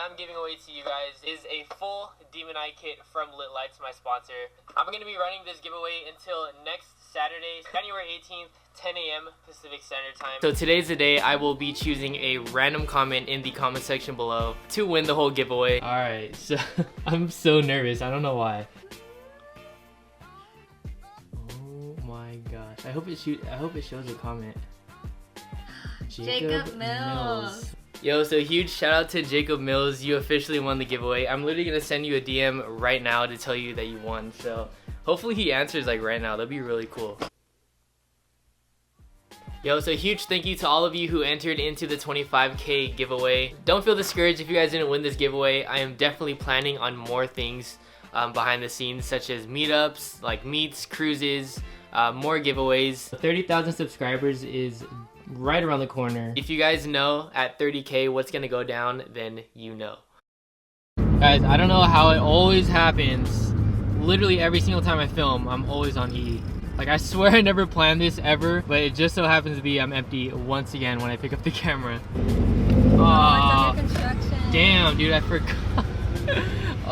I'm giving away to you guys is a full Demon Eye kit from Lit Lights, my sponsor. I'm going to be running this giveaway until next Saturday, January 18th, 10 a.m. Pacific Standard Time. So today's the day I will be choosing a random comment in the comment section below to win the whole giveaway. Alright, so I'm so nervous. I don't know why. Oh my gosh. I hope it shows a comment. Jacob Mills. Yo, so huge shout out to Jacob Mills. You officially won the giveaway. I'm literally gonna send you a DM right now to tell you that you won. So hopefully he answers like right now. That'd be really cool. Yo, so huge thank you to all of you who entered into the 25K giveaway. Don't feel discouraged if you guys didn't win this giveaway. I am definitely planning on more things behind the scenes, such as meetups, like meets, cruises, more giveaways. 30,000 subscribers is right around the corner. If you guys know at 30K what's gonna go down, then you know. Guys, I don't know how it always happens. Literally every single time I film, I'm always on E. Like, I swear I never planned this ever, but it just so happens to be I'm empty once again when I pick up the camera. Oh, it's under construction. Damn, dude, I forgot.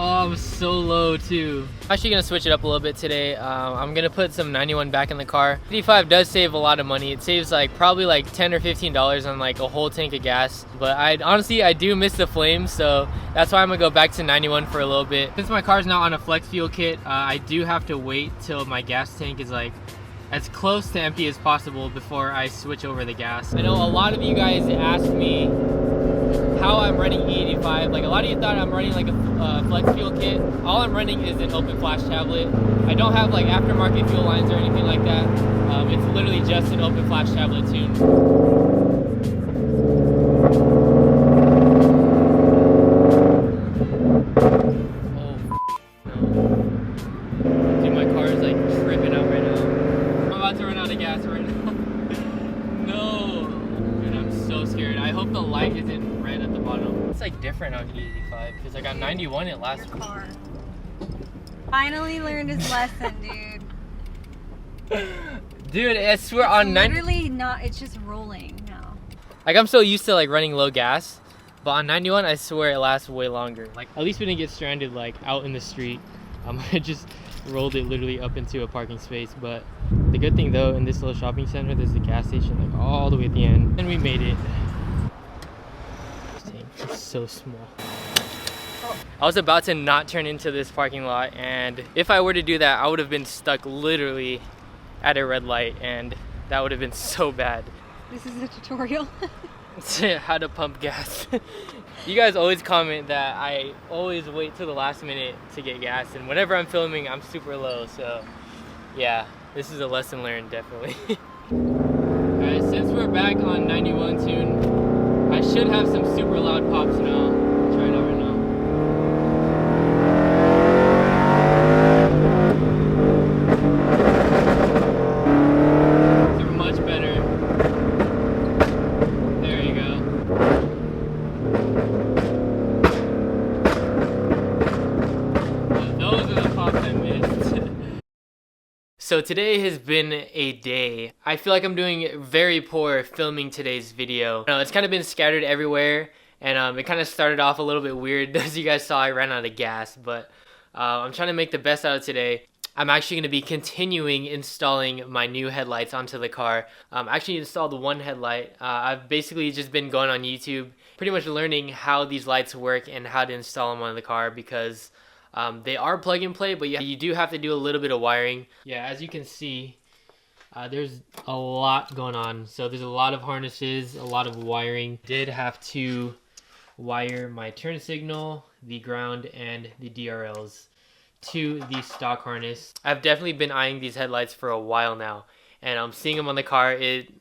Oh, I'm so low too. I'm actually gonna switch it up a little bit today. I'm gonna put some 91 back in the car. 85 does save a lot of money. It saves like probably like $10 or $15 on like a whole tank of gas. But I do miss the flames, so that's why I'm gonna go back to 91 for a little bit. Since my car's not on a flex fuel kit, I do have to wait till my gas tank is like as close to empty as possible before I switch over the gas. I know a lot of you guys asked me how I'm running E85. Like, a lot of you thought I'm running like a flex fuel kit. All I'm running is an open flash tablet. I don't have like aftermarket fuel lines or anything like that. It's literally just an open flash tablet tuned. Dude, my car is like tripping out right now. I'm about to run out of gas right now. No, dude, I'm so scared. I hope the light isn't red at the bottom. It's like different on E85 because like on 91 it lasts. Your car finally learned his lesson, dude. Dude, I swear on 90. Literally not. It's just rolling now. Like, I'm so used to like running low gas, but on 91 I swear it lasts way longer. Like, at least we didn't get stranded like out in the street. I just rolled it literally up into a parking space. But the good thing though, in this little shopping center, there's the gas station like all the way at the end, and we made it. Dang, it's so small. I was about to not turn into this parking lot, and if I were to do that, I would have been stuck literally at a red light, and that would have been so bad. This is a tutorial. How to pump gas. You guys always comment that I always wait till the last minute to get gas, and whenever I'm filming I'm super low, so yeah, this is a lesson learned, definitely. Alright, since we're back on 91 tune, I should have some super loud pops now. I'll try it out right now. These are much better. There you go. Those are the pops I missed. So today has been a day. I feel like I'm doing very poor filming today's video. It's kind of been scattered everywhere, and it kind of started off a little bit weird. As you guys saw, I ran out of gas, but I'm trying to make the best out of today. I'm actually going to be continuing installing my new headlights onto the car. I actually installed one headlight. I've basically just been going on YouTube, pretty much learning how these lights work and how to install them on the car, because they are plug and play, but you do have to do a little bit of wiring. Yeah, as you can see, there's a lot going on. So there's a lot of harnesses, a lot of wiring. Did have to wire my turn signal, the ground, and the DRLs to the stock harness. I've definitely been eyeing these headlights for a while now, and I'm seeing them on the car. It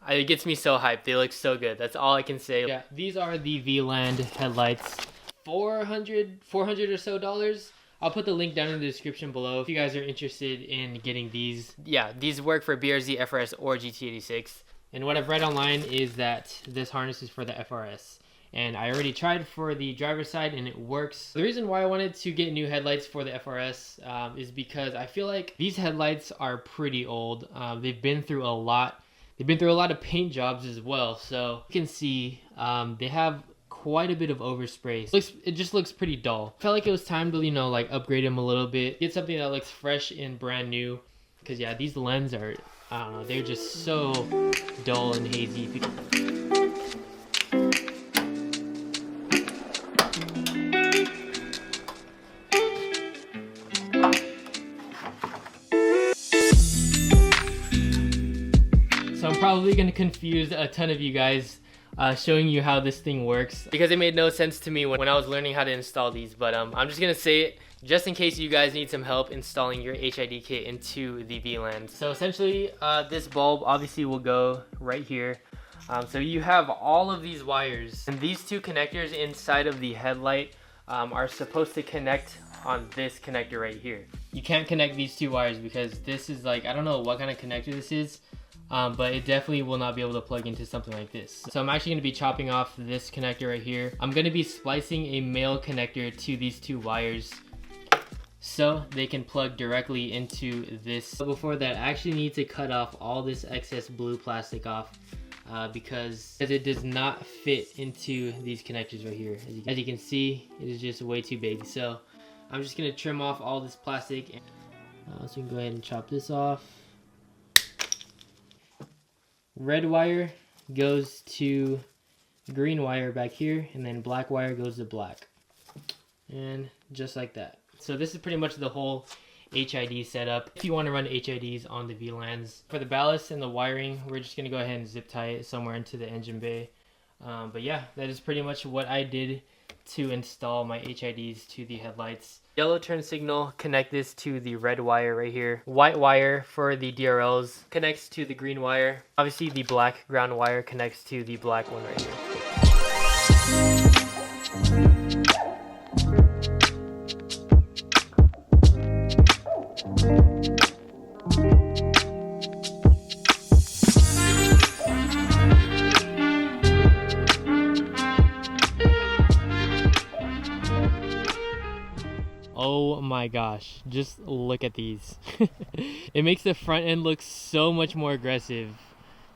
gets me so hyped. They look so good. That's all I can say. Yeah, these are the VLAND headlights. $400 or so dollars. I'll put the link down in the description below if you guys are interested in getting these. Yeah, these work for BRZ, FRS, or GT86. And what I've read online is that this harness is for the FRS. And I already tried for the driver's side and it works. The reason why I wanted to get new headlights for the FRS is because I feel like these headlights are pretty old. They've been through a lot. They've been through a lot of paint jobs as well. So you can see they have quite a bit of overspray. It just looks pretty dull. Felt like it was time to, you know, like upgrade them a little bit. Get something that looks fresh and brand new. Because yeah, these lens are, I don't know, they're just so dull and hazy. So I'm probably going to confuse a ton of you guys showing you how this thing works, because it made no sense to me when I was learning how to install these. But I'm just going to say it just in case you guys need some help installing your HID kit into the VLAND. So essentially this bulb obviously will go right here. So you have all of these wires, and these two connectors inside of the headlight are supposed to connect on this connector right here. You can't connect these two wires because this is like, I don't know what kind of connector this is. But it definitely will not be able to plug into something like this. So I'm actually going to be chopping off this connector right here. I'm going to be splicing a male connector to these two wires so they can plug directly into this. But before that, I actually need to cut off all this excess blue plastic off because it does not fit into these connectors right here. As you can see, it is just way too big. So I'm just going to trim off all this plastic. So we can go ahead and chop this off. Red wire goes to green wire back here, and then black wire goes to black. And just like that. So this is pretty much the whole HID setup. If you want to run HIDs on the VLANs. For the ballast and the wiring, we're just going to go ahead and zip tie it somewhere into the engine bay. But yeah, that is pretty much what I did to install my HIDs to the headlights. Yellow turn signal, connect this to the red wire right here. White wire for the DRLs connects to the green wire. Obviously the black ground wire connects to the black one right here. Oh my gosh, just look at these. It makes the front end look so much more aggressive.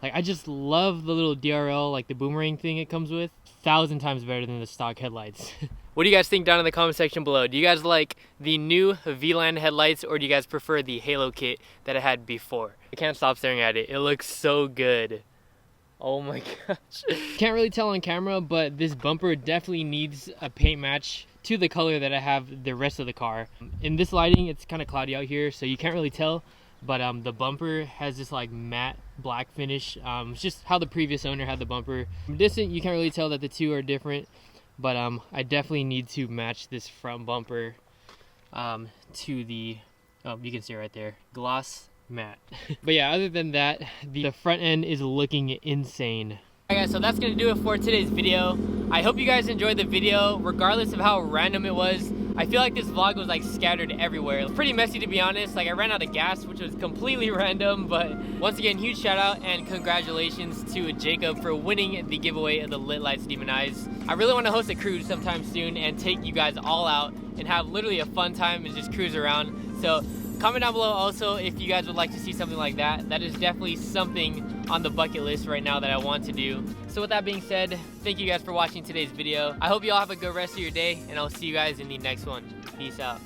Like, I just love the little DRL, like the boomerang thing it comes with. 1,000 times better than the stock headlights. What do you guys think down in the comment section below? Do you guys like the new VLAND headlights, or do you guys prefer the Halo kit that I had before? I can't stop staring at it. It looks so good. Oh my gosh. Can't really tell on camera, but this bumper definitely needs a paint match to the color that I have the rest of the car. In this lighting, it's kind of cloudy out here, so you can't really tell, but the bumper has this like matte black finish. It's just how the previous owner had the bumper. From distant, you can't really tell that the two are different, but I definitely need to match this front bumper to the, you can see it right there, gloss matte. But yeah, other than that, the front end is looking insane. Alright guys, so that's gonna do it for today's video. I hope you guys enjoyed the video, regardless of how random it was. I feel like this vlog was like scattered everywhere. It was pretty messy, to be honest. Like, I ran out of gas, which was completely random, but once again, huge shout out and congratulations to Jacob for winning the giveaway of the Lit Lights Demon Eyes. I really want to host a cruise sometime soon and take you guys all out and have literally a fun time and just cruise around. So comment down below also if you guys would like to see something like that. That is definitely something on the bucket list right now that I want to do. So with that being said, thank you guys for watching today's video. I hope you all have a good rest of your day, and I'll see you guys in the next one. Peace out.